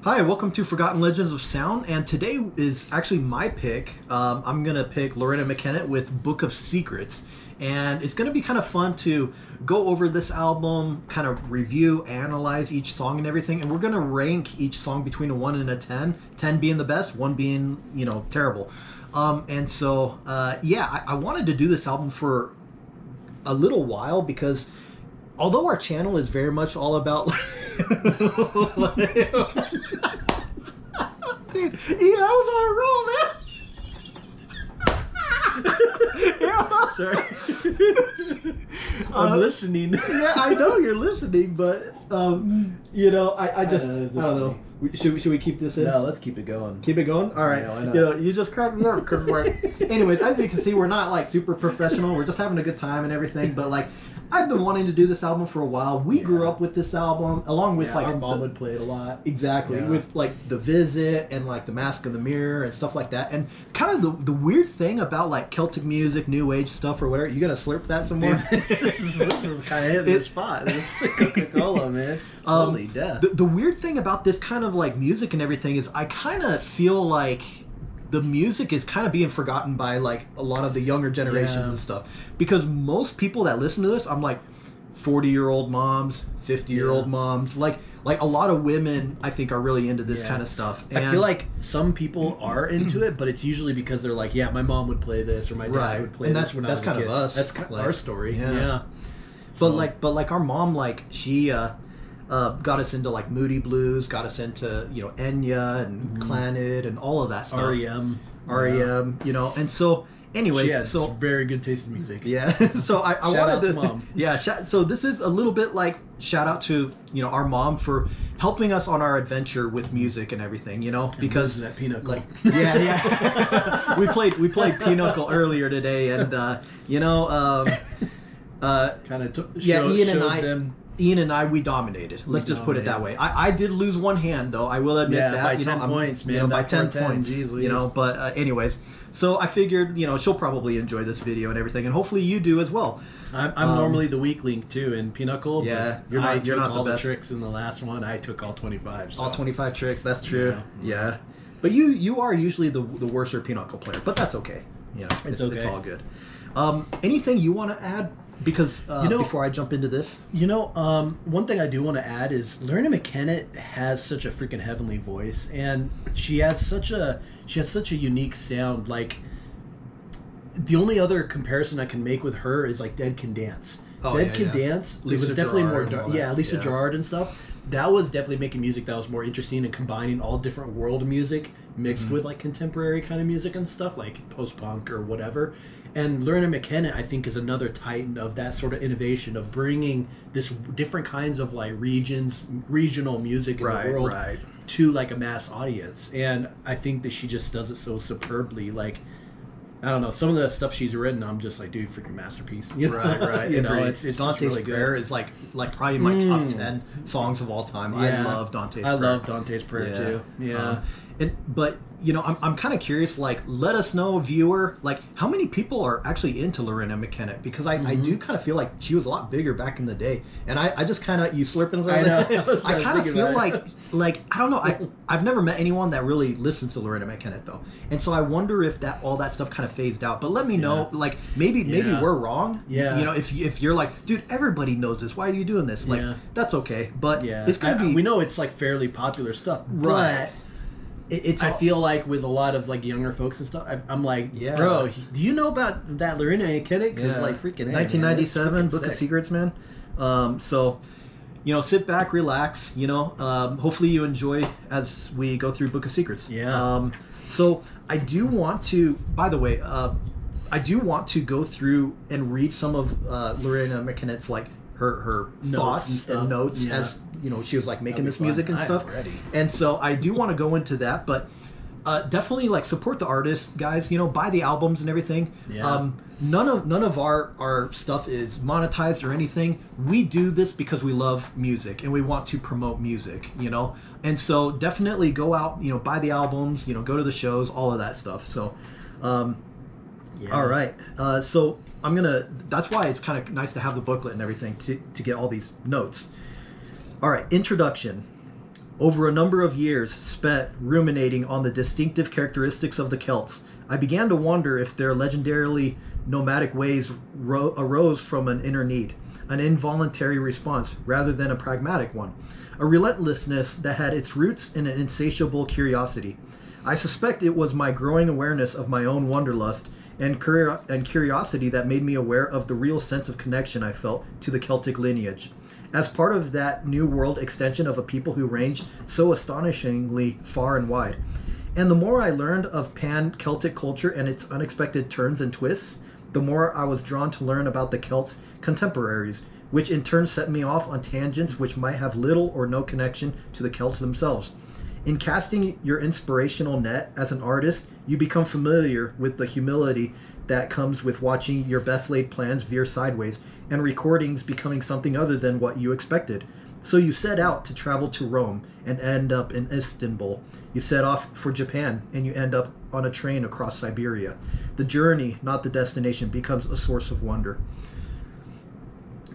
Hi, welcome to Forgotten Legends of Sound, and today is actually my pick. I'm going to pick Loreena McKennitt with Book of Secrets, and it's going to be kind of fun to go over this album, kind of review, analyze each song and everything, and we're going to rank each song between a 1 and a 10, 10 being the best, 1 being, terrible. I wanted to do this album for a little while because although our channel is very much all about dude, I was on a roll, man. Yeah, sorry. I'm listening. Yeah, I know you're listening, but I don't know. Should we keep this in? No, let's keep it going. Keep it going? All right. Yeah, you just cracked me up because anyways, as you can see, we're not like super professional. We're just having a good time and everything, but like I've been wanting to do this album for a while. We grew up with this album, along with like our mom would play it a lot. Exactly, with like The Visit and like The Mask of the Mirror and stuff like that. And kind of the weird thing about like Celtic music, New Age stuff or whatever. You gonna slurp that some more? this is kind of hitting the spot. This is Coca-Cola, man. Holy death. The weird thing about this kind of like music and everything is I kind of feel like the music is kind of being forgotten by like a lot of the younger generations and stuff, because most people that listen to this, I'm like 40-year-old moms, 50-year-old moms, like a lot of women I think are really into this kind of stuff. And I feel like some people are into it, but it's usually because they're like, my mom would play this or my dad would play this when I was a kid. That's kind of us. That's kind of our story. Yeah. So, but like our mom, like she got us into like Moody Blues, got us into Enya and Clannad and all of that stuff. REM, and so anyways, she has very good taste in music. Yeah, so I shout wanted out to mom. Yeah, so this is a little bit like shout out to our mom for helping us on our adventure with music and everything. Because that Pinochle. Like, we played Pinochle earlier today, and kind of Ian and I, we dominated. Let's just put it that way. I did lose one hand, though. I will admit that. By 10 points, man. By 10 points. But anyways, so I figured, she'll probably enjoy this video and everything, and hopefully you do as well. I'm normally the weak link, too, in Pinochle. Yeah, but you're not all the tricks in the last one. I took all 25. So. All 25 tricks, that's true. Yeah. But you are usually the worser Pinochle player, but that's okay. It's okay. It's all good. Anything you want to add? Because before I jump into this, one thing I do want to add is Loreena McKennitt has such a freaking heavenly voice, and she has such a unique sound. Like the only other comparison I can make with her is like Dead Can Dance. Dead Can Dance. It was definitely more Lisa Gerrard and stuff. That was definitely making music that was more interesting and combining all different world music mixed with like contemporary kind of music and stuff like post-punk or whatever. And Loreena McKennitt, I think, is another titan of that sort of innovation of bringing this different kinds of like regional music in the world to like a mass audience. And I think that she just does it so superbly. Like, I don't know, some of the stuff she's written, I'm just like, dude, freaking masterpiece. Right. It's Dante's really Prayer is like probably my top 10 songs of all time. I love Dante's Prayer. I love Dante's Prayer too. Yeah. But I'm kind of curious. Like, let us know, viewer. Like, how many people are actually into Loreena McKennitt? Because I do kind of feel like she was a lot bigger back in the day, and I just kind of slurping. I know. I kind of feel like I don't know. I've never met anyone that really listens to Loreena McKennitt though, and so I wonder if all that stuff kind of phased out. But let me know. Like maybe we're wrong. Yeah. If you're like, dude, everybody knows this. Why are you doing this? Like that's okay. But it's gonna be. We know it's like fairly popular stuff, right? But I feel like with a lot of like younger folks and stuff, I'm like, bro, do you know about that Loreena McKennitt? Because like freaking 1997 Book of Secrets, man. So sit back, relax. Hopefully you enjoy as we go through Book of Secrets. So I do want to, by the way, I do want to go through and read some of Loreena McKennitt's like her thoughts and notes as she was like making this music and stuff. And so I do want to go into that, but definitely like support the artist, guys. Buy the albums and everything. None of our stuff is monetized or anything. We do this because we love music and we want to promote music. And so definitely go out, buy the albums, go to the shows, all of that stuff. So all right, so that's why it's kind of nice to have the booklet and everything to get all these notes. All right, introduction. Over a number of years spent ruminating on the distinctive characteristics of the Celts, I began to wonder if their legendarily nomadic ways arose from an inner need, an involuntary response rather than a pragmatic one, a relentlessness that had its roots in an insatiable curiosity. I suspect it was my growing awareness of my own wanderlust and curiosity that made me aware of the real sense of connection I felt to the Celtic lineage. As part of that New World extension of a people who ranged so astonishingly far and wide. And the more I learned of pan-Celtic culture and its unexpected turns and twists, the more I was drawn to learn about the Celts' contemporaries, which in turn set me off on tangents which might have little or no connection to the Celts themselves. In casting your inspirational net as an artist, you become familiar with the humility that comes with watching your best laid plans veer sideways and recordings becoming something other than what you expected. So you set out to travel to Rome and end up in Istanbul. You set off for Japan and you end up on a train across Siberia. The journey, not the destination, becomes a source of wonder.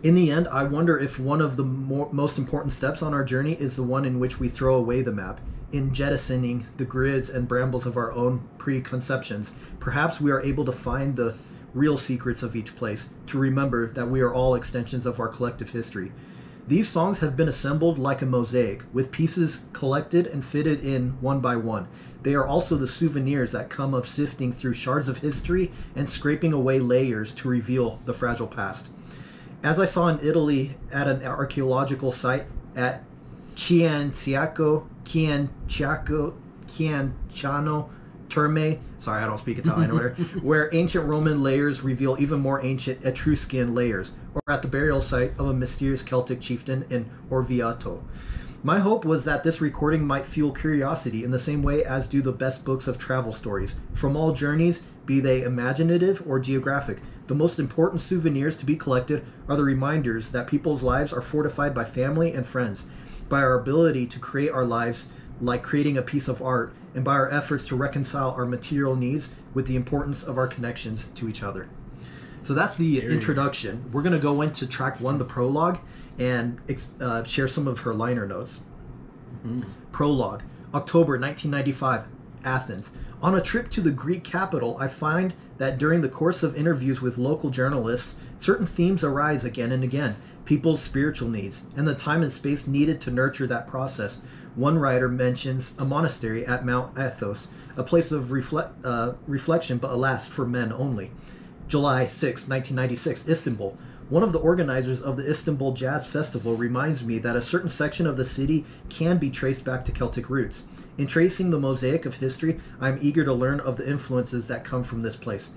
In the end, I wonder if one of the most important steps on our journey is the one in which we throw away the map. In jettisoning the grids and brambles of our own preconceptions, perhaps we are able to find the real secrets of each place, to remember that we are all extensions of our collective history. These songs have been assembled like a mosaic, with pieces collected and fitted in one by one. They are also the souvenirs that come of sifting through shards of history and scraping away layers to reveal the fragile past. As I saw in Italy at an archaeological site at Cianciano Terme, sorry I don't speak Italian or whatever, where ancient Roman layers reveal even more ancient Etruscan layers, or at the burial site of a mysterious Celtic chieftain in Orvieto. My hope was that this recording might fuel curiosity in the same way as do the best books of travel stories. From all journeys, be they imaginative or geographic, the most important souvenirs to be collected are the reminders that people's lives are fortified by family and friends, by our ability to create our lives like creating a piece of art, and by our efforts to reconcile our material needs with the importance of our connections to each other. So that's the introduction. We're going to go into track 1, the prologue, and share some of her liner notes. Prologue, October 1995, Athens. On a trip to the Greek capital, I find that during the course of interviews with local journalists, certain themes arise again and again. People's spiritual needs, and the time and space needed to nurture that process. One writer mentions a monastery at Mount Athos, a place of reflection, but alas, for men only. July 6, 1996, Istanbul. One of the organizers of the Istanbul Jazz Festival reminds me that a certain section of the city can be traced back to Celtic roots. In tracing the mosaic of history, I am eager to learn of the influences that come from this place.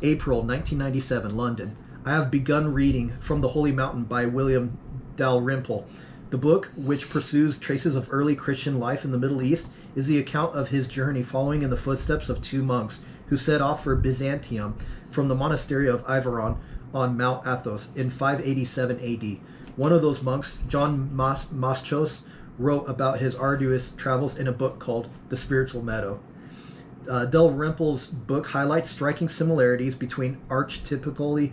April 1997, London. I have begun reading From the Holy Mountain by William Dalrymple. The book, which pursues traces of early Christian life in the Middle East, is the account of his journey following in the footsteps of 2 monks who set off for Byzantium from the monastery of Iveron on Mount Athos in 587 AD. One of those monks, John Moschos, wrote about his arduous travels in a book called The Spiritual Meadow. Dalrymple's book highlights striking similarities between archetypically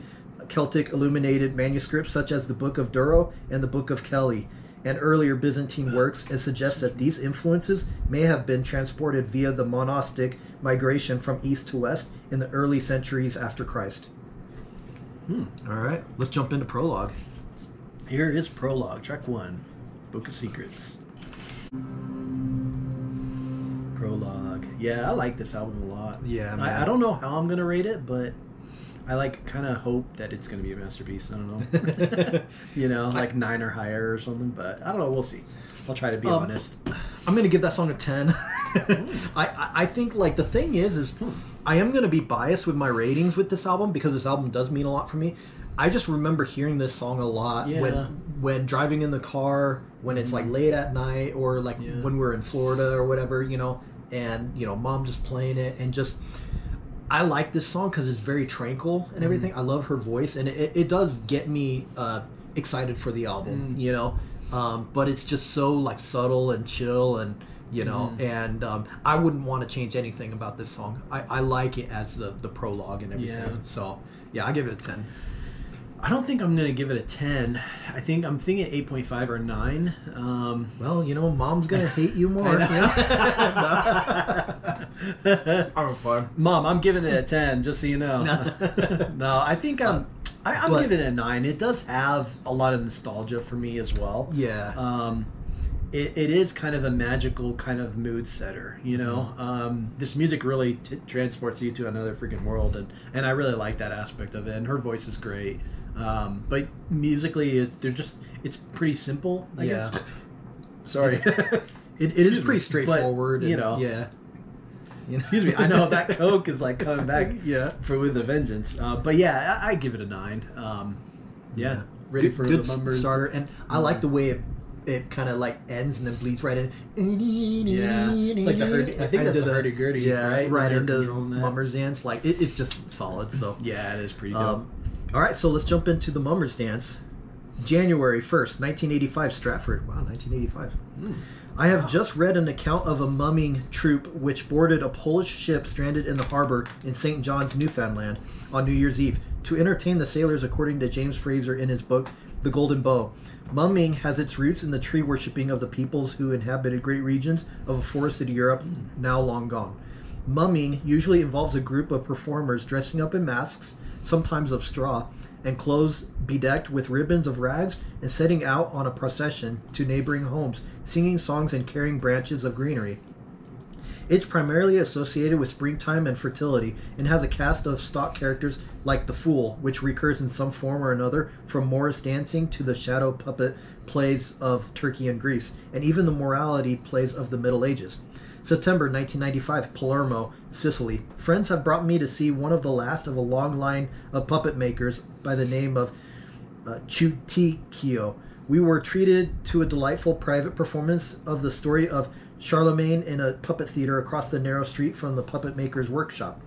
Celtic illuminated manuscripts such as the Book of Durrow and the Book of Kelly, and earlier Byzantine works, and suggests that these influences may have been transported via the monastic migration from east to west in the early centuries after Christ. All right, let's jump into prologue. Here is prologue, track 1, Book of Secrets. Prologue. Yeah, I like this album a lot. Yeah, I don't know how I'm gonna rate it, but I kind of hope that it's gonna be a masterpiece. I don't know, you know, like 9 or higher or something. But I don't know. We'll see. I'll try to be honest. I'm gonna give that song a 10. I think like the thing is I am gonna be biased with my ratings with this album because this album does mean a lot for me. I just remember hearing this song a lot when driving in the car, when it's like late at night, or like when we're in Florida or whatever, you know, and you know, mom just playing it, and just I like this song because it's very tranquil and everything. I love her voice, and it does get me excited for the album, you know. But it's just so like subtle and chill, and you know, and I wouldn't want to change anything about this song. I like it as the prologue and everything. So yeah, I give it a 10. I don't think I'm going to give it a 10. I'm thinking 8.5 or 9. Well, Mom's going to hate you more. I'm fine. Mom, I'm giving it a 10, just so you know. No, I think I'm giving it a 9. It does have a lot of nostalgia for me as well. Yeah. It is kind of a magical kind of mood setter, This music really transports you to another freaking world, and I really like that aspect of it. And her voice is great. But musically, it's pretty simple, I guess. Sorry. It is pretty straightforward. But, yeah. Excuse me. I know that Coke is like coming back with a vengeance. But yeah, I give it a 9. Yeah. Ready for good the Mummers starter. And I like the way it kind of like ends and then bleeds right in. Yeah. It's like I think that's the hurdy-gurdy. Yeah, right into Mummers Dance. Like, it's just solid. So yeah, it is pretty dope. All right, so let's jump into the Mummers Dance. January 1st, 1985, Stratford. Wow, 1985. I have just read an account of a mumming troupe which boarded a Polish ship stranded in the harbor in St. John's, Newfoundland on New Year's Eve to entertain the sailors, according to James Fraser in his book, The Golden Bow. Mumming has its roots in the tree worshipping of the peoples who inhabited great regions of a forested Europe now long gone. Mumming usually involves a group of performers dressing up in masks, sometimes of straw, and clothes bedecked with ribbons of rags, and setting out on a procession to neighboring homes, singing songs and carrying branches of greenery. It's primarily associated with springtime and fertility, and has a cast of stock characters like the Fool, which recurs in some form or another, from Morris dancing to the shadow puppet plays of Turkey and Greece, and even the morality plays of the Middle Ages. September 1995, Palermo, Sicily. Friends have brought me to see one of the last of a long line of puppet makers by the name of Chuticchio. We were treated to a delightful private performance of the story of Charlemagne in a puppet theater across the narrow street from the puppet maker's workshop.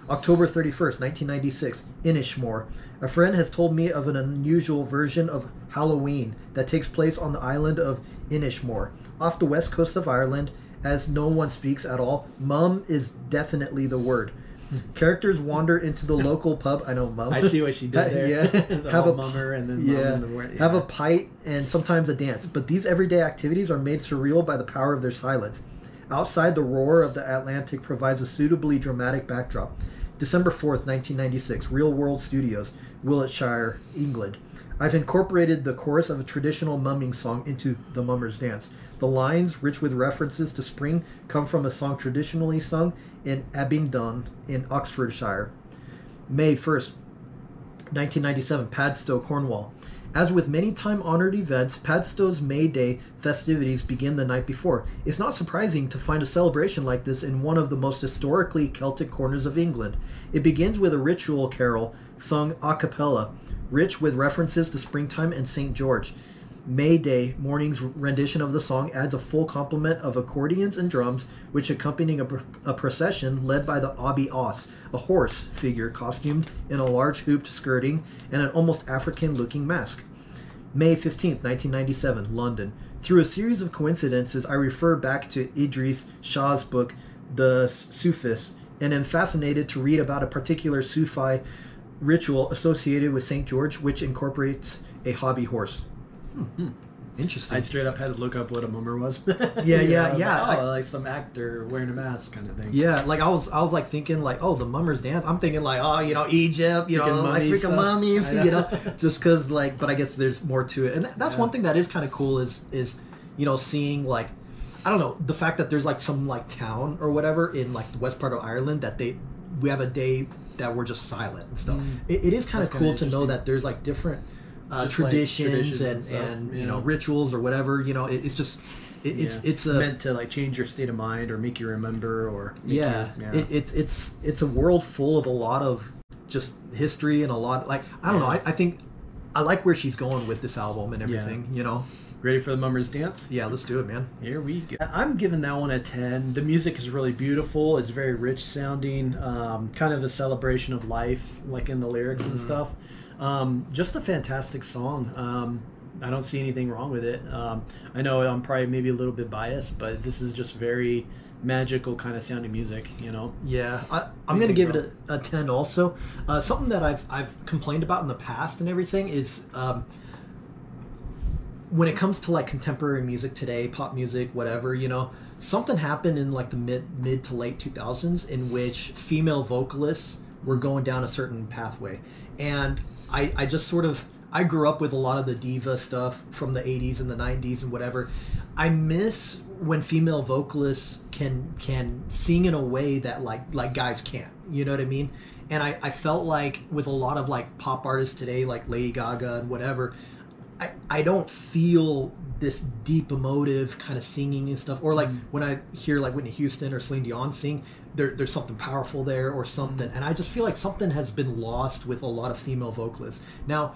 October 31st, 1996, Inishmore. A friend has told me of an unusual version of Halloween that takes place on the island of Inishmore, off the west coast of Ireland. As no one speaks at all, mum is definitely the word. Characters wander into the local pub. I know mum. I see what she did there. Yeah. Have a mummer and then mum in the word. Yeah. Have a pint and sometimes a dance. But these everyday activities are made surreal by the power of their silence. Outside, the roar of the Atlantic provides a suitably dramatic backdrop. December 4th, 1996, Real World Studios, Wiltshire, England. I've incorporated the chorus of a traditional mumming song into the Mummers Dance. The lines, rich with references to spring, come from a song traditionally sung in Abingdon in Oxfordshire. May 1st, 1997, Padstow, Cornwall. As with many time-honored events, Padstow's May Day festivities begin the night before. It's not surprising to find a celebration like this in one of the most historically Celtic corners of England. It begins with a ritual carol sung a cappella, rich with references to springtime and St. George. May Day morning's rendition of the song adds a full complement of accordions and drums, which accompanying a procession led by the Obi Os, a horse figure costumed in a large hooped skirting and an almost African-looking mask. May 15th, 1997, London. Through a series of coincidences, I refer back to Idris Shah's book, The Sufis, and am fascinated to read about a particular Sufi ritual associated with St. George, which incorporates a hobby horse. Interesting. I straight up had to look up what a mummer was. Yeah. Like some actor wearing a mask kind of thing. Yeah, like I was like thinking like, oh, the Mummers Dance. I'm thinking like, oh, Egypt, like freaking mummies, just because like. But I guess there's more to it, and that's one thing that is kind of cool is seeing like, I don't know, the fact that there's like some like town or whatever in like the west part of Ireland that we have a day that we're just silent and stuff. It is kind of cool to know that there's like different traditions and rituals or whatever. It's meant to like change your state of mind or make you remember or it's a world full of a lot of just history and a lot like I don't know. I think I like where she's going with this album and everything. Ready for the Mummers Dance? Yeah, let's do it, man. Here we go. I'm giving that one a 10. The music is really beautiful. It's very rich sounding, kind of a celebration of life, like in the lyrics and stuff. Just a fantastic song. I don't see anything wrong with it. I know I'm probably maybe a little bit biased, but this is just very magical kind of sounding music, you know. Yeah, I'm gonna give it a 10 also. Something that I've complained about in the past and everything is when it comes to like contemporary music today, pop music, whatever, you know, something happened in like the mid to late 2000s in which female vocalists were going down a certain pathway, and I just sort of, I grew up with a lot of the diva stuff from the 80s and the 90s and whatever. I miss when female vocalists can sing in a way that like guys can't, you know what I mean? And I felt like with a lot of like pop artists today, like Lady Gaga and whatever, I don't feel this deep emotive kind of singing and stuff. Or like when I hear like Whitney Houston or Celine Dion sing, there's something powerful there or something. And I just feel like something has been lost with a lot of female vocalists. Now,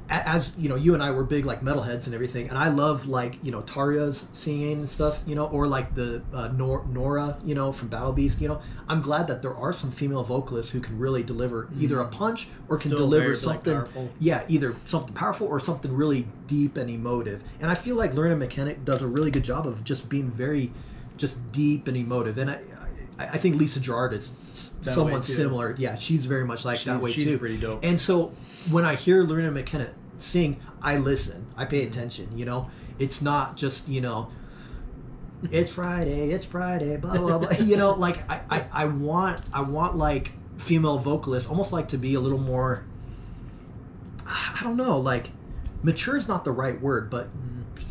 as you know, you and I were big like metalheads and everything, and I love like, you know, Tarja's singing and stuff, you know, or like the Nora, you know, from Battle Beast, you know. I'm glad that there are some female vocalists who can really deliver either a punch or can deliver something, like, yeah, either something powerful or something really deep and emotive. And I feel like Loreena McKennitt does a really good job of just being very just deep and emotive. And I think Lisa Gerard is somewhat similar. Yeah, she's very much like that way too. She's pretty dope. And so when I hear Loreena McKennitt sing, I listen. I pay attention, you know? It's not just, you know, it's Friday, blah, blah, blah. You know, like, I want, like, female vocalists almost like to be a little more, I don't know, like, mature is not the right word, but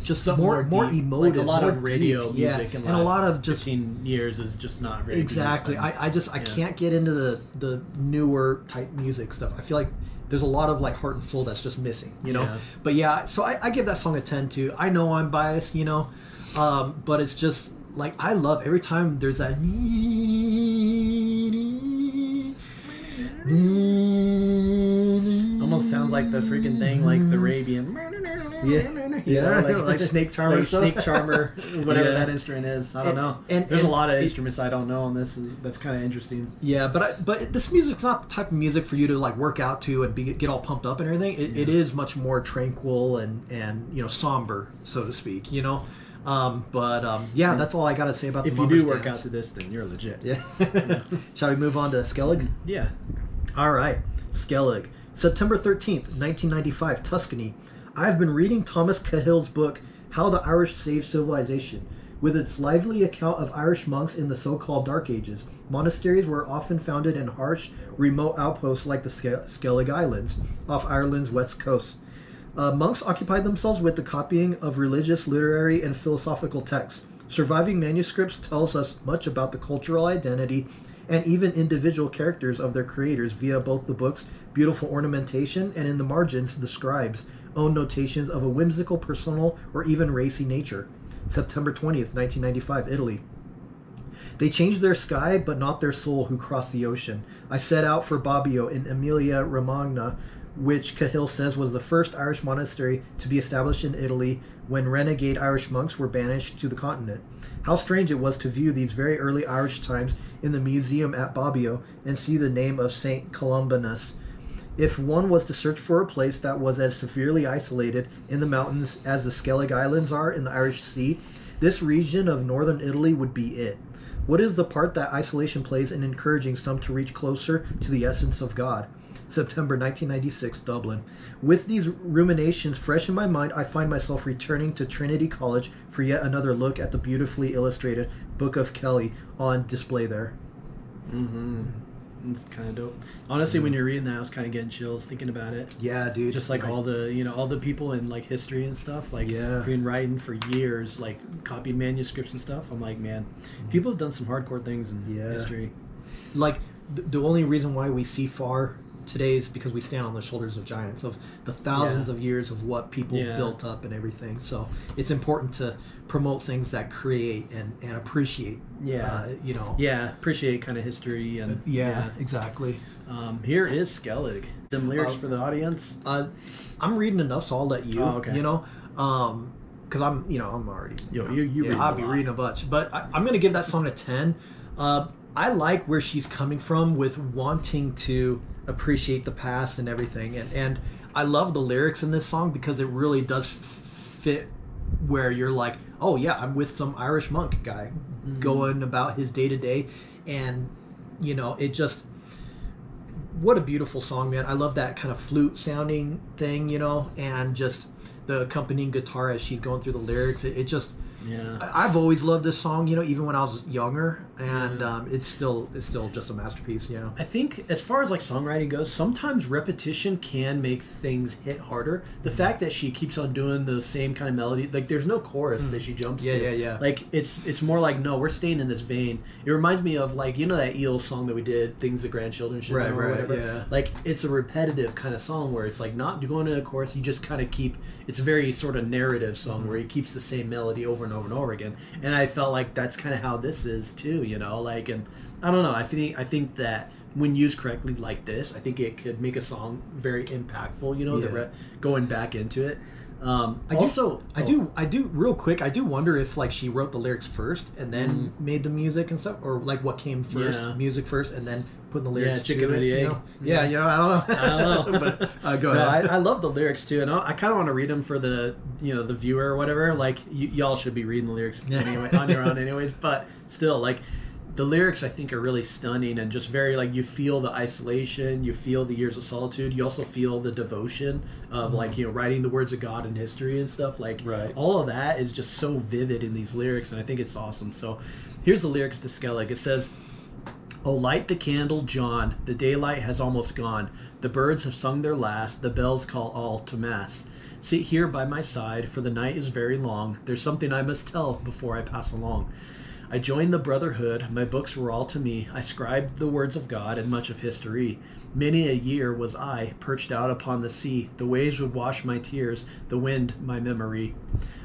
just more emotive, like a lot of radio deep, music, and a lot of just 15 years is just not very exactly. Deep. I can't get into the newer type music stuff. I feel like there's a lot of like heart and soul that's just missing, you know. Yeah. But yeah, so I give that song a 10 too. I know I'm biased, you know, but it's just like I love every time there's that. Almost sounds like the freaking thing, like the Arabian. Yeah, like Snake Charmer, like Snake Charmer, whatever that instrument is. I don't know. And there's a lot of instruments I don't know, and that's kind of interesting. Yeah, but this music's not the type of music for you to like work out to and get all pumped up and everything. It is much more tranquil and you know, somber, so to speak. You know. Yeah, that's all I gotta say about. If the you do dance. work out to this, then you're legit. Yeah. Shall we move on to Skellig? Yeah. All right, Skellig. September 13th, 1995, Tuscany. I've been reading Thomas Cahill's book, How the Irish Saved Civilization. With its lively account of Irish monks in the so-called Dark Ages, monasteries were often founded in harsh, remote outposts like the Skellig Islands, off Ireland's west coast. Monks occupied themselves with the copying of religious, literary, and philosophical texts. Surviving manuscripts tells us much about the cultural identity and even individual characters of their creators via both the book's beautiful ornamentation and in the margins the scribes' own notations of a whimsical, personal, or even racy nature. September 20th, 1995, Italy. They changed their sky, but not their soul who crossed the ocean. I set out for Bobbio in Emilia-Romagna, which Cahill says was the first Irish monastery to be established in Italy when renegade Irish monks were banished to the continent. How strange it was to view these very early Irish times in the museum at Bobbio and see the name of St. Columbanus. If one was to search for a place that was as severely isolated in the mountains as the Skellig Islands are in the Irish Sea, this region of northern Italy would be it. What is the part that isolation plays in encouraging some to reach closer to the essence of God? September 1996, Dublin. With these ruminations fresh in my mind, I find myself returning to Trinity College for yet another look at the beautifully illustrated Book of Kelly on display there. Mm-hmm. It's kind of dope. Honestly, when you're reading that, I was kind of getting chills thinking about it. Yeah, dude. Just like all the people in like history and stuff, like been writing for years, like copied manuscripts and stuff. I'm like, man, people have done some hardcore things in history. Like the only reason why we see far today is because we stand on the shoulders of giants, of the thousands of years of what people built up and everything. So it's important to promote things that create and appreciate. Appreciate kind of history and exactly. Here is Skellig. Some lyrics for the audience. I'm reading enough, so I'll let you. Oh, okay. You know, because I'm already. I'll be reading a bunch, but I'm gonna give that song a 10. I like where she's coming from with wanting to appreciate the past and everything, and I love the lyrics in this song because it really does fit where you're like, oh yeah, I'm with some Irish monk guy going about his day to day, and you know, it just, what a beautiful song, man. I love that kind of flute sounding thing, you know, and just the accompanying guitar as she's going through the lyrics. It just, I've always loved this song, you know, even when I was younger, and it's still just a masterpiece. Yeah, I think as far as like songwriting goes, sometimes repetition can make things hit harder. The fact that she keeps on doing the same kind of melody, like there's no chorus that she jumps to. Yeah. Like it's more like, no, we're staying in this vein. It reminds me of like, you know, that Eels song that we did, Things the Grandchildren Should Know or whatever. Yeah. Like it's a repetitive kind of song where it's like not going to a chorus. You just kind of keep. It's a very sort of narrative song where he keeps the same melody over and over and over again. And I felt like that's kind of how this is too, you know, like, and I don't know, I think that when used correctly like this, I think it could make a song very impactful, you know, going back into it. I do real quick, I do wonder if like she wrote the lyrics first and then made the music and stuff, or like what came first, music first and then putting the lyrics chicken or the egg. You know? Yeah, you know, I don't know. But go ahead. I love the lyrics too, and I kind of want to read them for the, you know, the viewer or whatever. Like y'all should be reading the lyrics anyway on your own anyways, but still, like, the lyrics I think are really stunning and just very, like, you feel the isolation, you feel the years of solitude, you also feel the devotion of like, you know, writing the words of God in history and stuff, like all of that is just so vivid in these lyrics, and I think it's awesome. So here's the lyrics to Skellig. It says, "Oh, light the candle, John, the daylight has almost gone, the birds have sung their last, the bells call all to mass. Sit here by my side, for the night is very long, there's something I must tell before I pass along. I joined the brotherhood, my books were all to me, I scribed the words of God and much of history. Many a year was I perched out upon the sea, the waves would wash my tears, the wind my memory.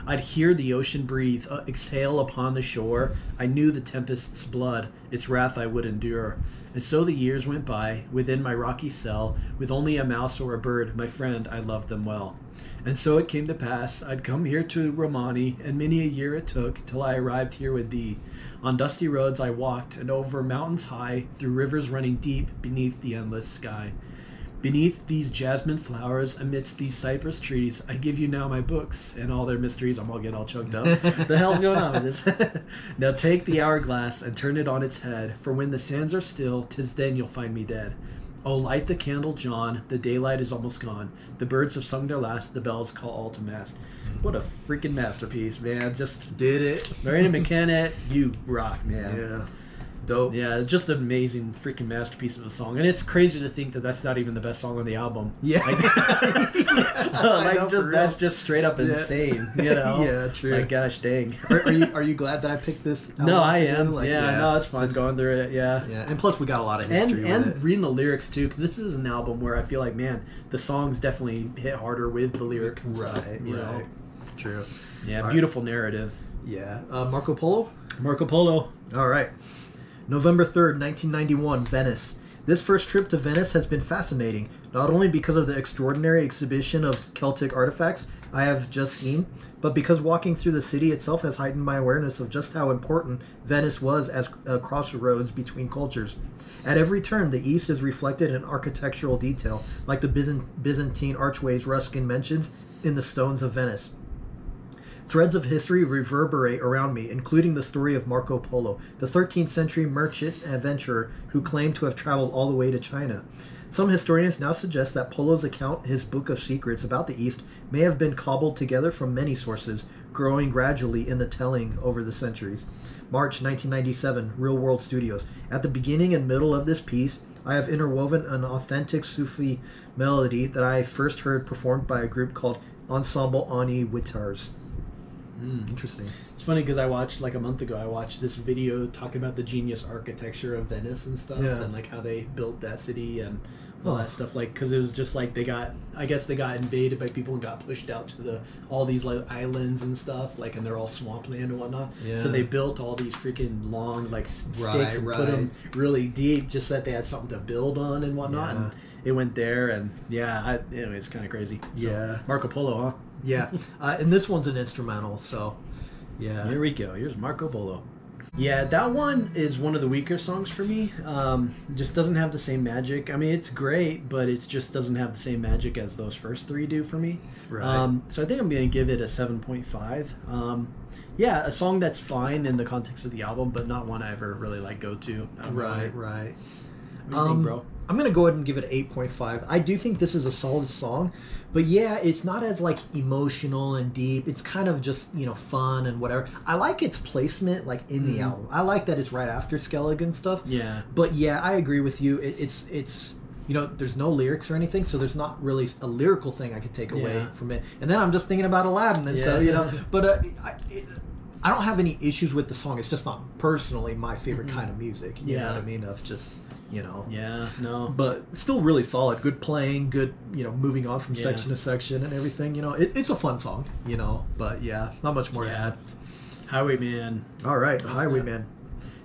I'd hear the ocean breathe, exhale upon the shore, I knew the tempest's blood, its wrath I would endure. And so the years went by, within my rocky cell, with only a mouse or a bird, my friend, I loved them well. And so it came to pass, I'd come here to Romani, and many a year it took, till I arrived here with thee. On dusty roads I walked, and over mountains high, through rivers running deep, beneath the endless sky. Beneath these jasmine flowers, amidst these cypress trees, I give you now my books, and all their mysteries." I'm all getting all choked up. The hell's going on with this? "Now take the hourglass, and turn it on its head, for when the sands are still, 'tis then you'll find me dead. Oh, light the candle, John, the daylight is almost gone. The birds have sung their last, the bells call all to mass." What a freaking masterpiece, man. Just did it. Loreena McKennitt, you rock, man. Yeah. Dope. Yeah, just an amazing freaking masterpiece of a song. And it's crazy to think that that's not even the best song on the album. Yeah. Like, that's just straight up insane, you know? Yeah, true. Like, gosh dang. Are you glad that I picked this album? No, I am. Like, no, it's fun going through it, Yeah, and plus we got a lot of history and reading the lyrics, too, because this is an album where I feel like, man, the songs definitely hit harder with the lyrics and stuff, you know? True. Yeah, beautiful narrative. Yeah. Marco Polo? Marco Polo. All right. November 3rd, 1991, Venice. This first trip to Venice has been fascinating, not only because of the extraordinary exhibition of Celtic artifacts I have just seen, but because walking through the city itself has heightened my awareness of just how important Venice was as a crossroads between cultures. At every turn, the East is reflected in architectural detail, like the Byzantine archways Ruskin mentions in the Stones of Venice. Threads of history reverberate around me, including the story of Marco Polo, the 13th century merchant adventurer who claimed to have traveled all the way to China. Some historians now suggest that Polo's account, his Book of Secrets about the East, may have been cobbled together from many sources, growing gradually in the telling over the centuries. March 1997, Real World Studios. At the beginning and middle of this piece, I have interwoven an authentic Sufi melody that I first heard performed by a group called Ensemble Ani Witars. Interesting. It's funny because I watched, like a month ago, I watched this video talking about the genius architecture of Venice and stuff, and like how they built that city and all that stuff. Like, because it was just like I guess they got invaded by people and got pushed out to all these like islands and stuff, like, and they're all swampland and whatnot. Yeah. So they built all these freaking long like stakes and put them really deep, just so that they had something to build on and whatnot. And it went there, and anyway, it's kind of crazy. So, Marco Polo, huh? Yeah, and this one's an instrumental, so yeah. Here we go. Here's Marco Polo. Yeah, that one is one of the weaker songs for me. Just doesn't have the same magic. I mean, it's great, but it just doesn't have the same magic as those first three do for me. Right. So I think I'm going to give it a 7.5. Yeah, a song that's fine in the context of the album, but not one I ever really like go to. Right. What do you think, bro? I'm gonna go ahead and give it 8.5. I do think this is a solid song, but yeah, it's not as like emotional and deep. It's kind of just fun and whatever. I like its placement like in the album. I like that it's right after Skelligan stuff. Yeah. But yeah, I agree with you. It's there's no lyrics or anything, so there's not really a lyrical thing I could take away from it. And then I'm just thinking about Aladdin and stuff, But I don't have any issues with the song. It's just not personally my favorite kind of music. You know what I mean? Of just. Yeah, no. But still really solid. Good playing, good, moving on from section to section and everything. It's a fun song, But yeah, not much more to add. Highwayman. All right, Highwayman.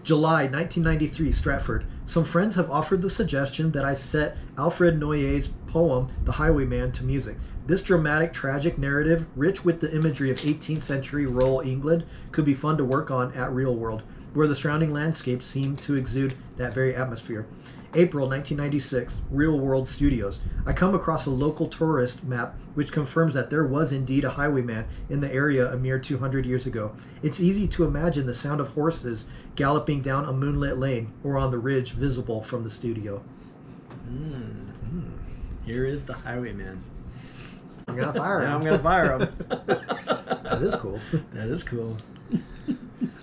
July 1993, Stratford. Some friends have offered the suggestion that I set Alfred Noyer's poem, The Highwayman, to music. This dramatic, tragic narrative, rich with the imagery of 18th century rural England, could be fun to work on at Real World, where the surrounding landscapes seem to exude that very atmosphere. April 1996, Real World Studios. I come across a local tourist map which confirms that there was indeed a highwayman in the area a mere 200 years ago. It's easy to imagine the sound of horses galloping down a moonlit lane or on the ridge visible from the studio. Here is the highwayman. I'm going to fire him. I'm going to fire him. That is cool. That is cool.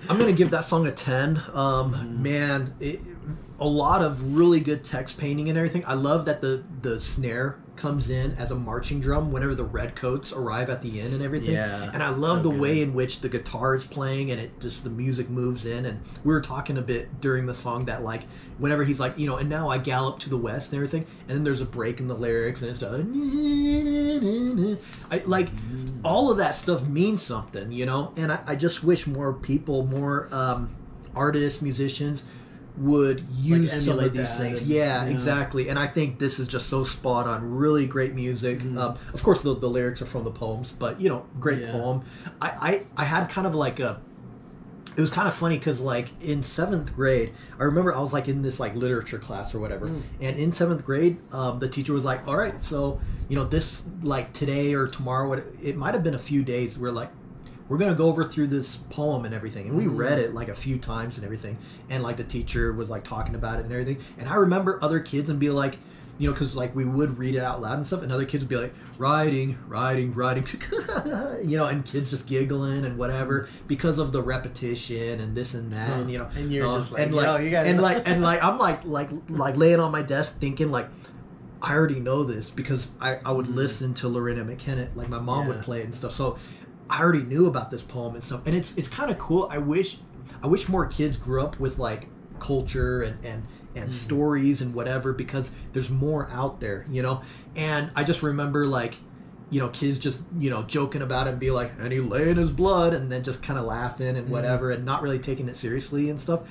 I'm going to give that song a 10. Man, a lot of really good text painting and everything. I love that the snare comes in as a marching drum whenever the redcoats arrive at the inn and everything. Yeah, and I love the way in which the guitar is playing and it just the music moves in. And we were talking a bit during the song that like whenever he's like, and now I gallop to the west and everything, and then there's a break in the lyrics and it's like all of that stuff means something, and I just wish more people, more artists, musicians would use like some of these things. Yeah, exactly. And I think this is just so spot on. Really great music. Of course, the lyrics are from the poems, but great poem. I had kind of like it was kind of funny because like in 7th grade, I remember I was like in this like literature class or whatever, and in 7th grade, the teacher was like, "All right, so this like today or tomorrow, it might have been a few days. We're going to go over through this poem and everything." And we read it like a few times and everything. And like the teacher was like talking about it and everything. And I remember other kids and be like, because like we would read it out loud and stuff. And other kids would be like, writing, and kids just giggling and whatever because of the repetition and this and that. And, and you're just like, and like, you gotta... and like, I'm like laying on my desk thinking like, I already know this because I would listen to Loreena McKennitt. Like my mom would play it and stuff. So I already knew about this poem and stuff, and it's kind of cool. I wish more kids grew up with like culture and stories and whatever, because there's more out there, And I just remember like, kids just joking about it and be like, and he lay in his blood, and then just kind of laughing and whatever, and not really taking it seriously and stuff.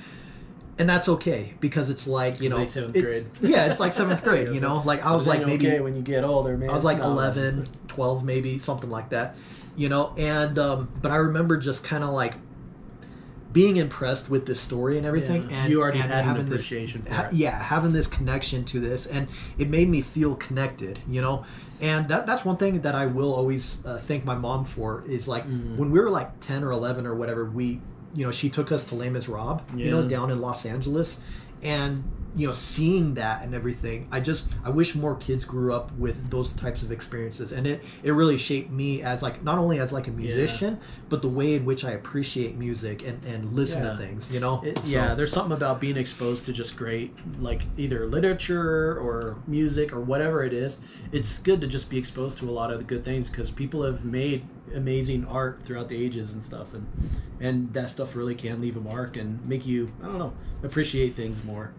And that's okay because it's like like 7th grade. Yeah, it's like 7th grade. Like I was like maybe okay when you get older, man. I was like 11, 12, maybe something like that. And but I remember just kind of like being impressed with this story and everything, and you already and had having an appreciation for it. Having this connection to this, and it made me feel connected, and that's one thing that I will always thank my mom for is like when we were like 10 or 11 or whatever, we she took us to Les Miserables, down in Los Angeles, and seeing that and everything, I wish more kids grew up with those types of experiences, and it really shaped me as like not only as like a musician, but the way in which I appreciate music and listen to things. There's something about being exposed to just great like either literature or music or whatever it is. It's good to just be exposed to a lot of the good things because people have made amazing art throughout the ages and stuff, and that stuff really can leave a mark and make you, I don't know, appreciate things more.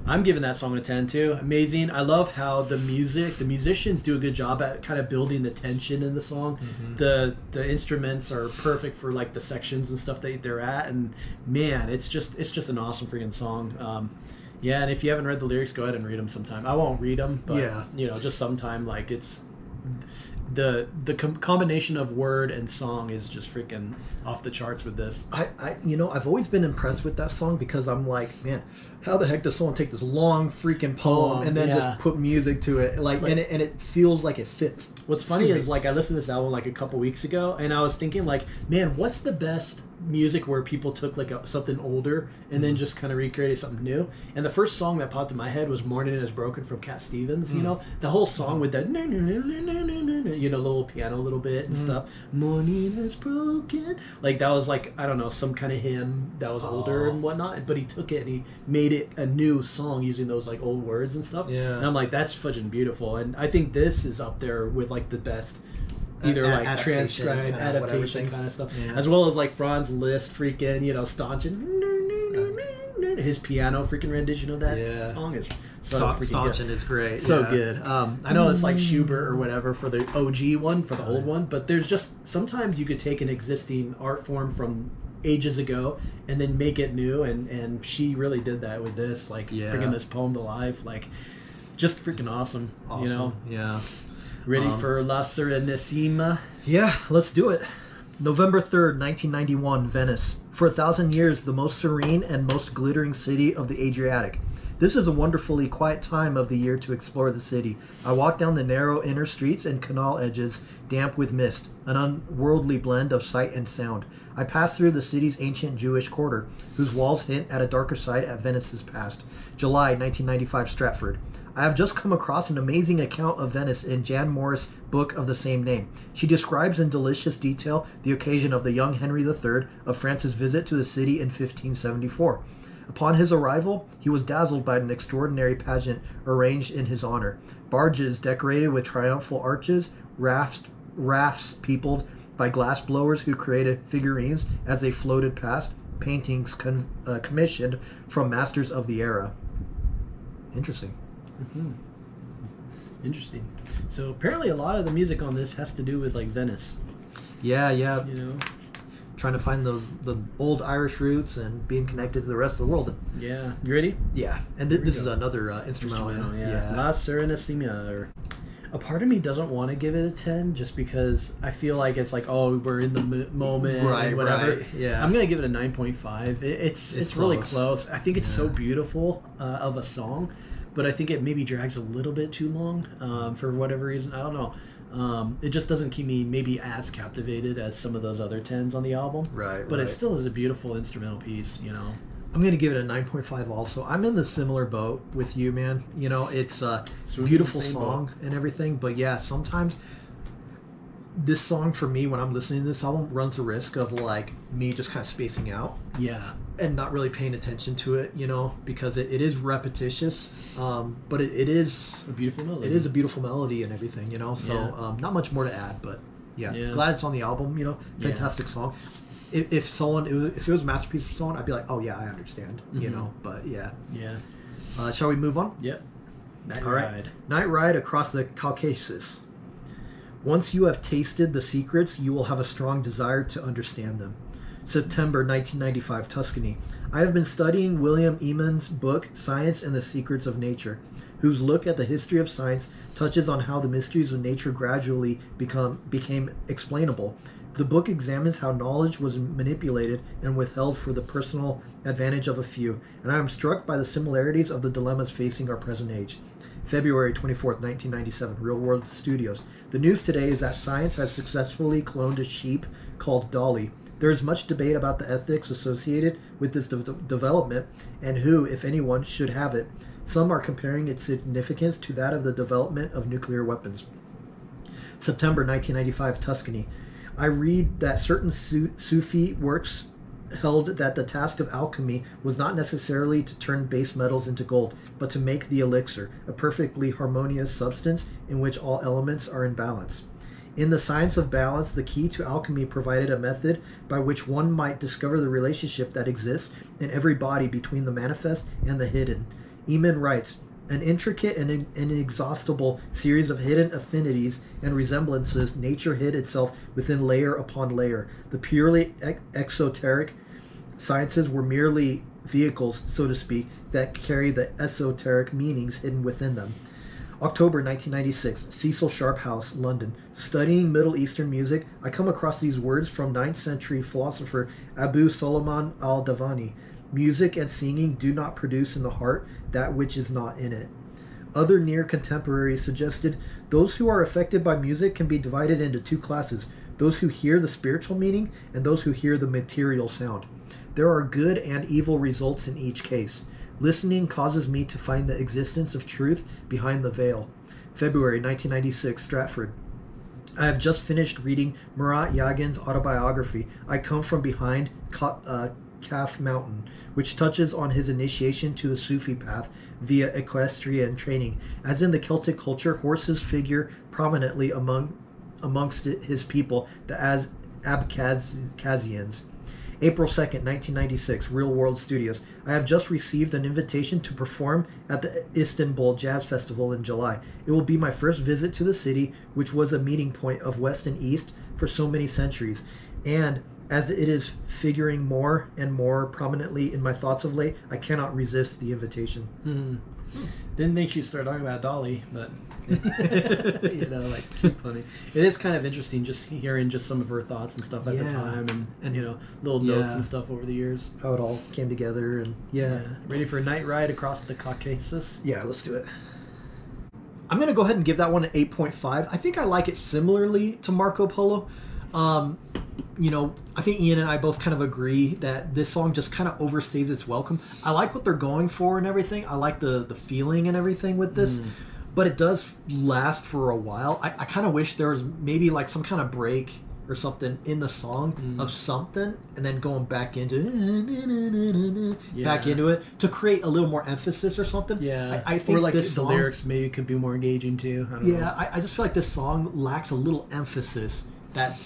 I'm giving that song a 10 too. Amazing. I love how the musicians do a good job at kind of building the tension in the song. The instruments are perfect for like the sections and stuff that they're at, and man, it's just an awesome freaking song. And if you haven't read the lyrics, go ahead and read them sometime. I won't read them, but just sometime. Like combination of word and song is just freaking off the charts with this. I've always been impressed with that song because I'm like, man, how the heck does someone take this long freaking poem and then just put music to it, and it feels like it fits. What's funny is like I listened to this album like a couple weeks ago, and I was thinking like, man, what's the best music where people took like something older and then just kind of recreated something new? And the first song that popped in my head was "Morning Is Broken" from Cat Stevens. You know, the whole song with that little piano a little bit and stuff. Morning is broken. Like that was like, I don't know, some kind of hymn that was older and whatnot, but he took it and he made it a new song using those like old words and stuff. Yeah. And I'm like, that's fudging beautiful. And I think this is up there with like the best either like transcribed adaptation kind of stuff, as well as like Franz Liszt freaking, staunching his piano freaking rendition of that song is so freaking Staunching good. Is great. So good. I know it's like Schubert or whatever for the OG one, for the old one, but there's just sometimes you could take an existing art form from ages ago and then make it new, and she really did that with this, like bringing this poem to life, like just freaking awesome. Yeah. Ready for La Serenissima? Yeah, let's do it. November 3rd, 1991, Venice. For 1,000 years, the most serene and most glittering city of the Adriatic. This is a wonderfully quiet time of the year to explore the city. I walk down the narrow inner streets and canal edges, damp with mist, an unworldly blend of sight and sound. I pass through the city's ancient Jewish quarter, whose walls hint at a darker side at Venice's past. July 1995, Stratford. I have just come across an amazing account of Venice in Jan Morris' book of the same name. She describes in delicious detail the occasion of the young Henry III of France's visit to the city in 1574. Upon his arrival, he was dazzled by an extraordinary pageant arranged in his honor. Barges decorated with triumphal arches, rafts peopled by glass blowers who created figurines as they floated past, paintings commissioned from masters of the era. Interesting. Mm-hmm. Interesting. So apparently a lot of the music on this has to do with like Venice. Yeah. Trying to find the old Irish roots and being connected to the rest of the world. Yeah. You ready? Yeah. And this is another instrumental. La Serenissima. A part of me doesn't want to give it a 10 just because I feel like it's like, oh, we're in the moment, right, whatever. Right. Yeah. I'm going to give it a 9.5. It's really close. I think it's so beautiful of a song, but I think it maybe drags a little bit too long for whatever reason. I don't know. It just doesn't keep me maybe as captivated as some of those other 10s on the album. Right. But it still is a beautiful instrumental piece, I'm going to give it a 9.5 also. I'm in the similar boat with you, man. It's a beautiful song and everything. But yeah, sometimes this song for me, when I'm listening to this album, runs the risk of like me just kind of spacing out. Yeah. And not really paying attention to it, because it is repetitious. But it is a beautiful melody. It is a beautiful melody and everything, So not much more to add, but yeah. Glad it's on the album, fantastic song. If it was a masterpiece for someone, I'd be like, oh yeah, I understand, but yeah. Shall we move on? Yep. Night ride across the Caucasus. Once you have tasted the secrets, you will have a strong desire to understand them. September 1995, Tuscany. I have been studying William Eamon's book, Science and the Secrets of Nature, whose look at the history of science touches on how the mysteries of nature gradually became explainable. The book examines how knowledge was manipulated and withheld for the personal advantage of a few, and I am struck by the similarities of the dilemmas facing our present age. February 24th, 1997, Real World Studios. The news today is that science has successfully cloned a sheep called Dolly. There is much debate about the ethics associated with this development and who, if anyone, should have it. Some are comparing its significance to that of the development of nuclear weapons. September 1995, Tuscany. I read that certain Sufi works held that the task of alchemy was not necessarily to turn base metals into gold, but to make the elixir, a perfectly harmonious substance in which all elements are in balance. In the science of balance, the key to alchemy provided a method by which one might discover the relationship that exists in every body between the manifest and the hidden. Eamon writes, an intricate and inexhaustible series of hidden affinities and resemblances, nature hid itself within layer upon layer. The purely exoteric sciences were merely vehicles, so to speak, that carry the esoteric meanings hidden within them. October 1996, Cecil Sharp House, London. Studying Middle Eastern music, I come across these words from 9th century philosopher Abu Solomon al-Davani. Music and singing do not produce in the heart that which is not in it. Other near contemporaries suggested those who are affected by music can be divided into two classes, those who hear the spiritual meaning and those who hear the material sound. There are good and evil results in each case. Listening causes me to find the existence of truth behind the veil. February 1996, Stratford. I have just finished reading Murat Yagin's autobiography, I Come From Behind Calf Mountain, which touches on his initiation to the Sufi path via equestrian training. As in the Celtic culture, horses figure prominently amongst his people, the Abkhazians. April 2nd, 1996, Real World Studios. I have just received an invitation to perform at the Istanbul Jazz Festival in July. It will be my first visit to the city, which was a meeting point of West and East for so many centuries. And as it is figuring more and more prominently in my thoughts of late, I cannot resist the invitation. Didn't think she'd start talking about Dolly, but like she's funny. It is kind of interesting just hearing just some of her thoughts and stuff at the time, and little notes and stuff over the years. How it all came together, and Ready for a night ride across the Caucasus? Yeah, let's do it. I'm gonna go ahead and give that one an 8.5. I think I like it similarly to Marco Polo. I think Ian and I both kind of agree that this song just kind of overstays its welcome. I like what they're going for and everything. I like the feeling and everything with this, but it does last for a while. I kind of wish there was maybe like some kind of break or something in the song of something, and then going back into it to create a little more emphasis or something. Yeah, I think or like this the song, lyrics maybe could be more engaging too. I don't know. I just feel like this song lacks a little emphasis. That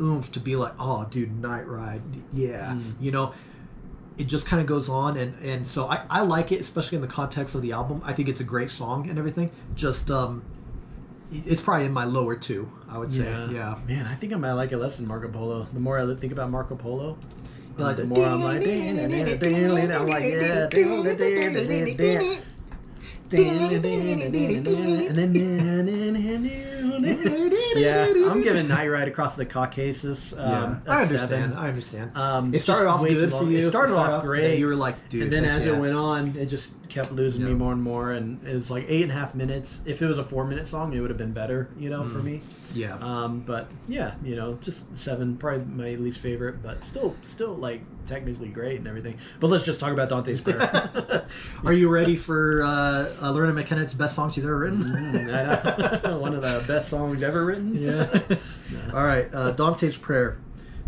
oomph to be like, oh, dude, Night Ride, it just kind of goes on, and so I like it, especially in the context of the album. I think it's a great song and everything. Just it's probably in my lower two, I would say. Yeah. Man, I think I might like it less than Marco Polo. The more I think about Marco Polo, the more I'm like, I'm like, I'm giving Night Ride Across the Caucasus. I understand. 7. It started off good for you. It started off great. You were like, dude. And then as it went on, it just kept losing me more and more. And it was like 8.5 minutes. If it was a 4-minute song, it would have been better, for me. Yeah. But yeah, just 7, probably my least favorite, but still like technically great and everything. But let's just talk about Dante's Prayer. Are you ready for Loreena McKennitt's best song she's ever written? One of the best songs ever written. Yeah. All right, Dante's Prayer,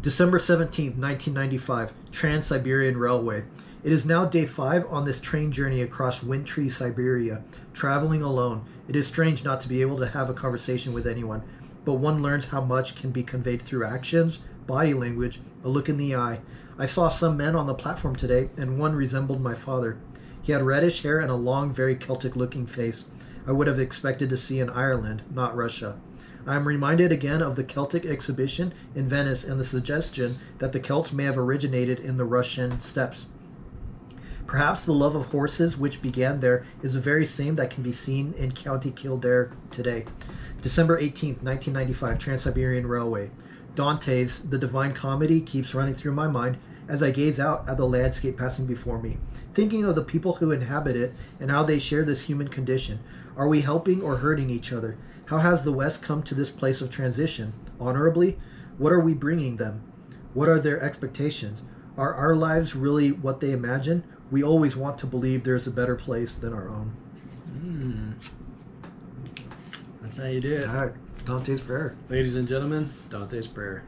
December 17th, 1995, Trans-Siberian Railway. It is now day 5 on this train journey across wintry Siberia, traveling alone. It is strange not to be able to have a conversation with anyone, but one learns how much can be conveyed through actions, body language, a look in the eye. I saw some men on the platform today, and one resembled my father. He had reddish hair and a long, very Celtic-looking face. I would have expected to see in Ireland, not Russia. I am reminded again of the Celtic exhibition in Venice and the suggestion that the Celts may have originated in the Russian steppes. Perhaps the love of horses which began there is the very same that can be seen in County Kildare today. December 18th, 1995, Trans-Siberian Railway. Dante's The Divine Comedy keeps running through my mind as I gaze out at the landscape passing before me, thinking of the people who inhabit it and how they share this human condition. Are we helping or hurting each other? How has the West come to this place of transition? Honorably? What are we bringing them? What are their expectations? Are our lives really what they imagine? We always want to believe there's a better place than our own. That's how you do it. All right, Dante's Prayer. Ladies and gentlemen, Dante's Prayer.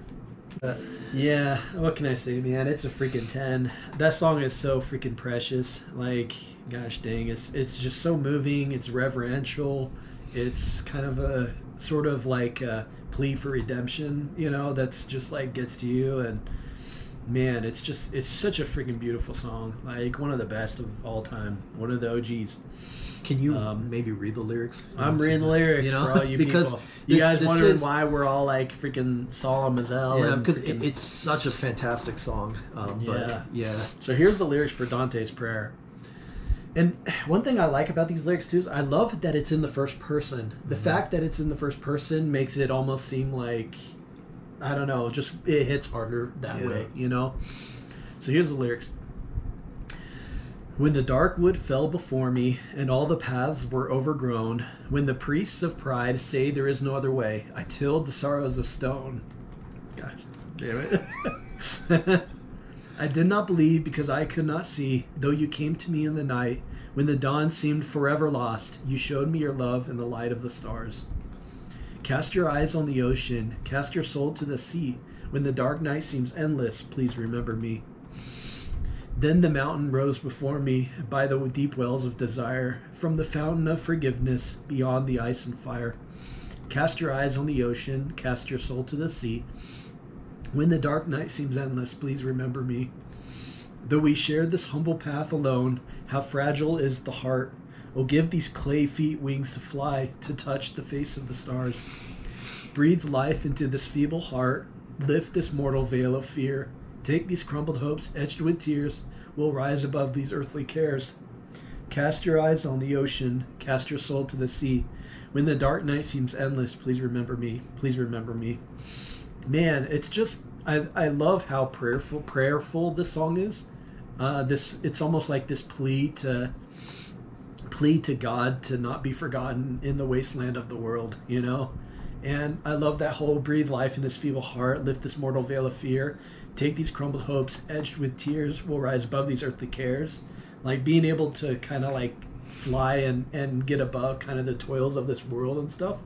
Yeah, what can I say, man? It's a freaking 10. That song is so freaking precious. Like, gosh dang, it's just so moving. It's reverential. It's kind of a sort of like a plea for redemption, that's just like gets to you. And man, it's such a freaking beautiful song. Like one of the best of all time. One of the OGs. Can you maybe read the lyrics? I'm reading the lyrics for all you because people. You guys wondering why we're all like freaking solemn as hell. Yeah, because it's such a fantastic song. So here's the lyrics for Dante's Prayer. And one thing I like about these lyrics too is I love that it's in the first person. The fact that it's in the first person makes it almost seem like, I don't know, just it hits harder that way, you know? So here's the lyrics. When the dark wood fell before me and all the paths were overgrown, when the priests of pride say there is no other way, I tilled the sorrows of stone. Gosh, damn it. I did not believe because I could not see, though you came to me in the night, when the dawn seemed forever lost, you showed me your love in the light of the stars. Cast your eyes on the ocean, cast your soul to the sea, when the dark night seems endless, please remember me. Then the mountain rose before me by the deep wells of desire, from the fountain of forgiveness beyond the ice and fire. Cast your eyes on the ocean, cast your soul to the sea, when the dark night seems endless, please remember me. Though we share this humble path alone, how fragile is the heart. Oh, give these clay feet wings to fly, to touch the face of the stars. Breathe life into this feeble heart. Lift this mortal veil of fear. Take these crumbled hopes etched with tears. We'll rise above these earthly cares. Cast your eyes on the ocean. Cast your soul to the sea. When the dark night seems endless, please remember me. Please remember me. Man, it's just I love how prayerful this song is. It's almost like this plea to God to not be forgotten in the wasteland of the world, you know. And I love that whole breathe life in this feeble heart, lift this mortal veil of fear, take these crumbled hopes edged with tears, we'll rise above these earthly cares. Like being able to kind of like fly and get above kind of the toils of this world and stuff.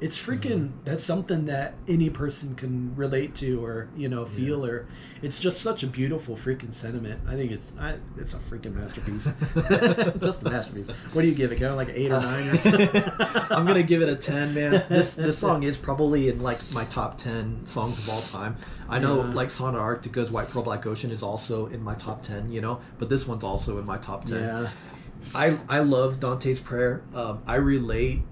It's freaking, that's something that any person can relate to or, you know, feel, or it's just such a beautiful freaking sentiment. I think it's a freaking masterpiece. Just a masterpiece. What do you give it, Kevin? Like an 8 or 9 or something? I'm going to give it a 10, man. This song is probably in like my top 10 songs of all time. I know like Sonata Arctica's White Pearl Black Ocean is also in my top 10, you know, but this one's also in my top 10. Yeah. I love Dante's prayer. I relate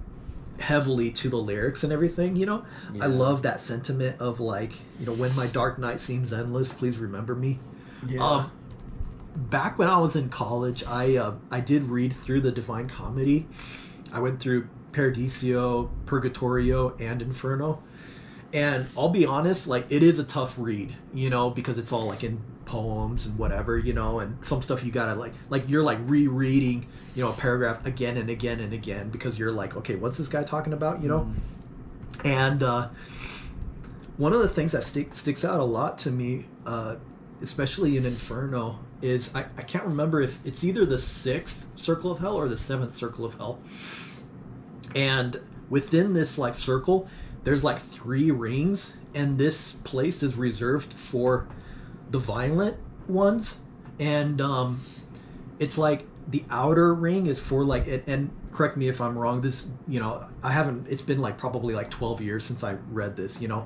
heavily to the lyrics and everything, you know. I love that sentiment of like, you know, when my dark night seems endless, please remember me. Back when I was in college, I did read through the Divine Comedy. I went through Paradiso, Purgatorio, and Inferno, and I'll be honest, like it is a tough read, you know, because it's all like in poems and whatever, you know, and some stuff you gotta like you're like rereading, you know, a paragraph again and again and again because you're like, okay, what's this guy talking about, you know? And one of the things that sticks out a lot to me, especially in Inferno, is I can't remember if it's either the 6th circle of hell or the 7th circle of hell, and within this like circle there's like 3 rings, and this place is reserved for the violent ones, and it's like the outer ring is for like it, and correct me if I'm wrong, this, you know, it's been like probably like 12 years since I read this, you know,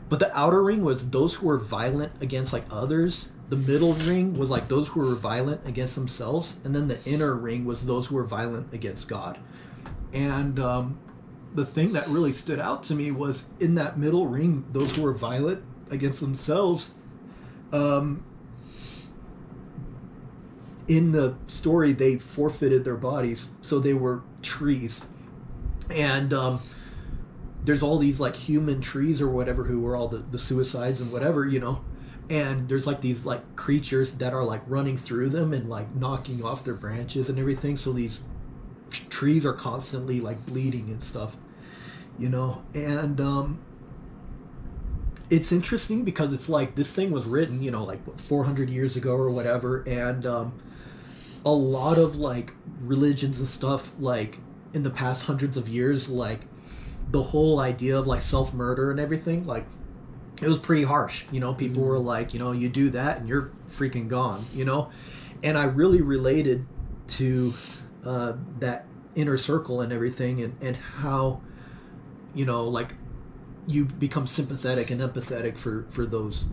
but the outer ring was those who were violent against like others, the middle ring was like those who were violent against themselves, and then the inner ring was those who were violent against God. And the thing that really stood out to me was in that middle ring, those who were violent against themselves, in the story they forfeited their bodies, so they were trees, and there's all these like human trees or whatever who were all the suicides and whatever, you know, and there's like these like creatures that are like running through them and like knocking off their branches and everything, so these trees are constantly like bleeding and stuff, you know. And it's interesting because it's like this thing was written, you know, like 400 years ago or whatever, and a lot of like religions and stuff, like in the past hundreds of years, like the whole idea of like self-murder and everything, like it was pretty harsh, you know. People were like, you know, you do that and you're freaking gone, you know. And I really related to that inner circle and everything, and how, you know, like you become sympathetic and empathetic for those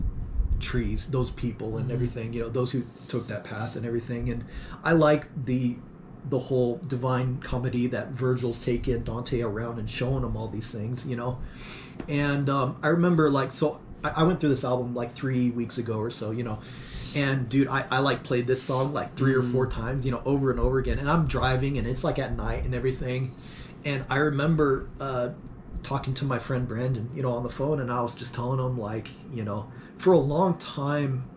trees, those people and everything, you know, those who took that path and everything. And I like the whole Divine Comedy that Virgil's taking Dante around and showing him all these things, you know. And I remember like, so I went through this album like 3 weeks ago or so, you know. And dude, I like played this song like 3 or 4 times, you know, over and over again. And I'm driving, and it's like at night and everything. And I remember talking to my friend Brandon, you know, on the phone, and I was just telling him, like, you know, for a long time,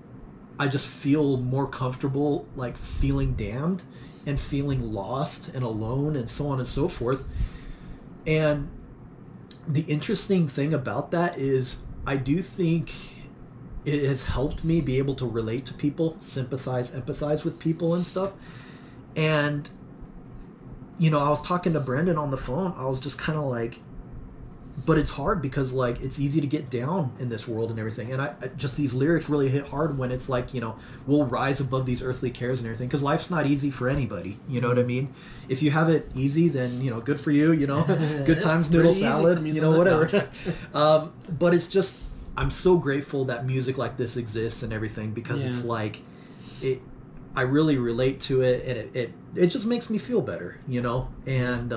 I just feel more comfortable like feeling damned and feeling lost and alone and so on and so forth. And the interesting thing about that is I do think it has helped me be able to relate to people, sympathize, empathize with people and stuff. And, you know, I was talking to Brendan on the phone. I was just kind of like, but it's hard because, like, it's easy to get down in this world and everything. And I just, these lyrics really hit hard when it's like, you know, we'll rise above these earthly cares and everything, because life's not easy for anybody. You know what I mean? If you have it easy, then, you know, good for you, you know, good times, noodle salad, you know, whatever. But it's just, I'm so grateful that music like this exists and everything, because it's like, I really relate to it, and it just makes me feel better, you know? And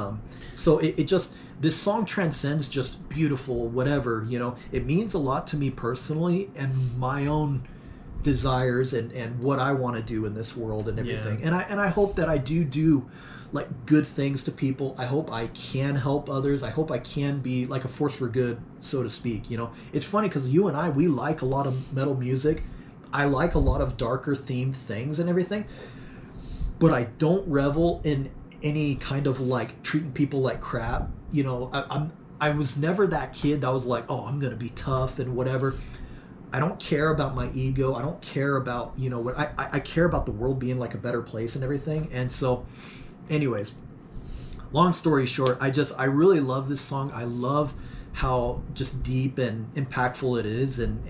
so it just, this song transcends just beautiful, whatever, you know? It means a lot to me personally, and my own desires and what I want to do in this world and everything. And I hope that I do like good things to people. I hope I can help others. I hope I can be like a force for good, so to speak, you know? It's funny because you and I, we like a lot of metal music. I like a lot of darker themed things and everything, but I don't revel in any kind of like treating people like crap. You know, I was never that kid that was like, oh, I'm gonna be tough and whatever. I don't care about my ego. I don't care about, you know, what I care about the world being like a better place and everything. And so, anyways, long story short, I really love this song. I love how just deep and impactful it is, and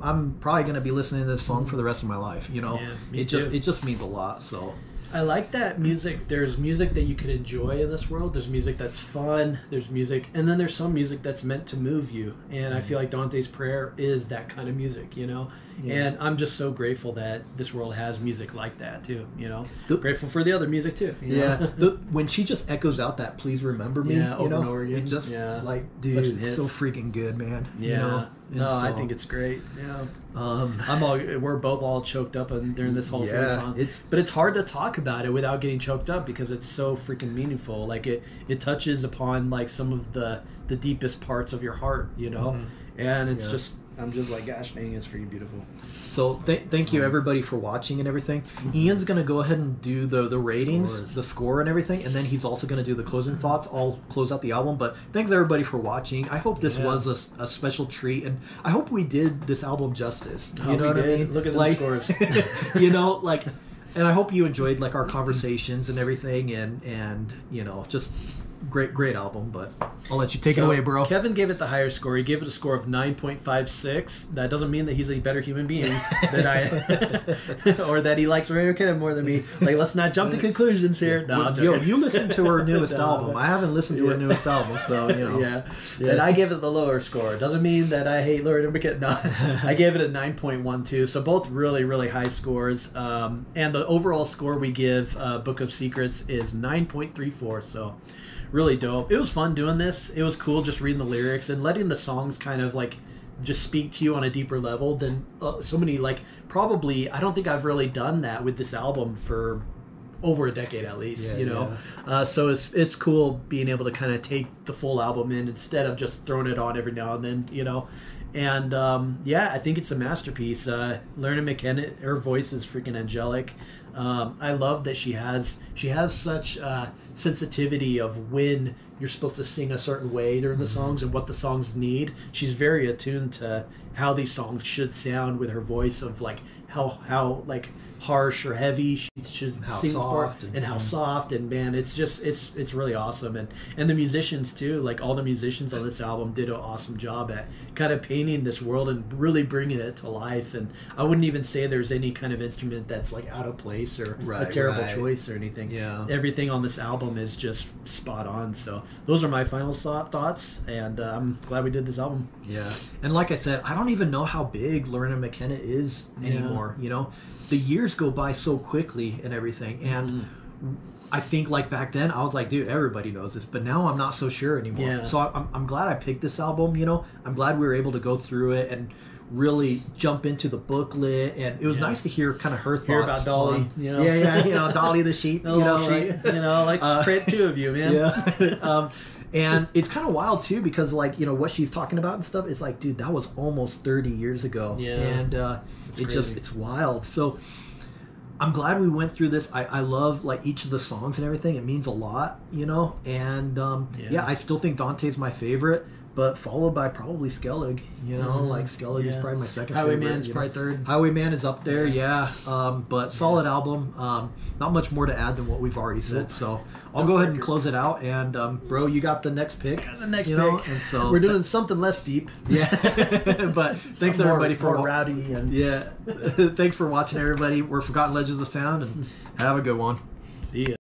I'm probably gonna be listening to this song for the rest of my life. You know, it just means a lot. So I like that music. There's music that you can enjoy in this world. There's music that's fun. There's music, and then there's some music that's meant to move you. And I feel like Dante's Prayer is that kind of music, you know. And I'm just so grateful that this world has music like that too, you know. Grateful for the other music too. You know? When she just echoes out that "Please remember me," over and over again. It just like, dude, so freaking good, man. Yeah. You know? No, I think it's great. Yeah. We're both all choked up during this whole song. But it's hard to talk about it without getting choked up because it's so freaking meaningful. Like it touches upon like some of the deepest parts of your heart, you know. And it's just, I'm just like, gosh dang, it's freaking beautiful. So thank you everybody for watching and everything. Ian's going to go ahead and do the ratings, the score and everything, and then he's also going to do the closing thoughts. I'll close out the album, but thanks everybody for watching. I hope this was a special treat, and I hope we did this album justice. You know what I mean? Look at the scores. You know, like, and I hope you enjoyed like our conversations and everything, and you know, just great album. But I'll let you take it away, bro. Kevin gave it the higher score. He gave it a score of 9.56. That doesn't mean that he's a better human being than I, or that he likes Loreena McKennitt more than me. Like, let's not jump to conclusions here. No, you listened to her newest album. I haven't listened to her newest album, so you know. And I give it the lower score. Doesn't mean that I hate Loreena McKennitt. No, I gave it a 9.12. So both really high scores. And the overall score we give Book of Secrets is 9.34. So really dope. It was fun doing this. It was cool just reading the lyrics and letting the songs kind of like just speak to you on a deeper level than so many, like, probably, I don't think I've really done that with this album for over a decade at least, you know. So it's cool being able to kind of take the full album in instead of just throwing it on every now and then, you know. And I think it's a masterpiece. Loreena McKennitt, her voice is freaking angelic. I love that she has such sensitivity of when you're supposed to sing a certain way during the songs and what the songs need. She's very attuned to how these songs should sound with her voice, of like how like harsh or heavy she should sing soft and how soft, and man, it's really awesome. And the musicians too, like all the musicians on this album did an awesome job at kind of painting this world and really bringing it to life. And I wouldn't even say there's any kind of instrument that's like out of place or a terrible choice or anything. Everything on this album is just spot on. So those are my final thoughts, and I'm glad we did this album. And like I said, I don't even know how big Loreena McKennitt is anymore. You know, the years go by so quickly and everything, and I think like back then I was like, dude, everybody knows this, but now I'm not so sure anymore. So I'm glad I picked this album. You know, I'm glad we were able to go through it, and really jump into the booklet, and it was nice to hear kind of her thoughts. Hear about Dolly, on, you know? Yeah, Dolly the sheep, the sheep, like straight two of you, man. Yeah. And it's kind of wild too, because like, what she's talking about and stuff, it's like, dude, that was almost 30 years ago. Yeah. And it's wild. So I'm glad we went through this. I love like each of the songs and everything. It means a lot, and I still think Dante's my favorite, but followed by probably Skellig, like Skellig is probably my second favorite. Highwayman's probably third. Highwayman is up there, but solid album. Not much more to add than what we've already said, so I'll go ahead and close it out. And bro, you got the next pick. The next pick. And so we're doing something less deep. Yeah. But thanks everybody for rowdy and thanks for watching, everybody. We're Forgotten Legends of Sound, and have a good one. See ya.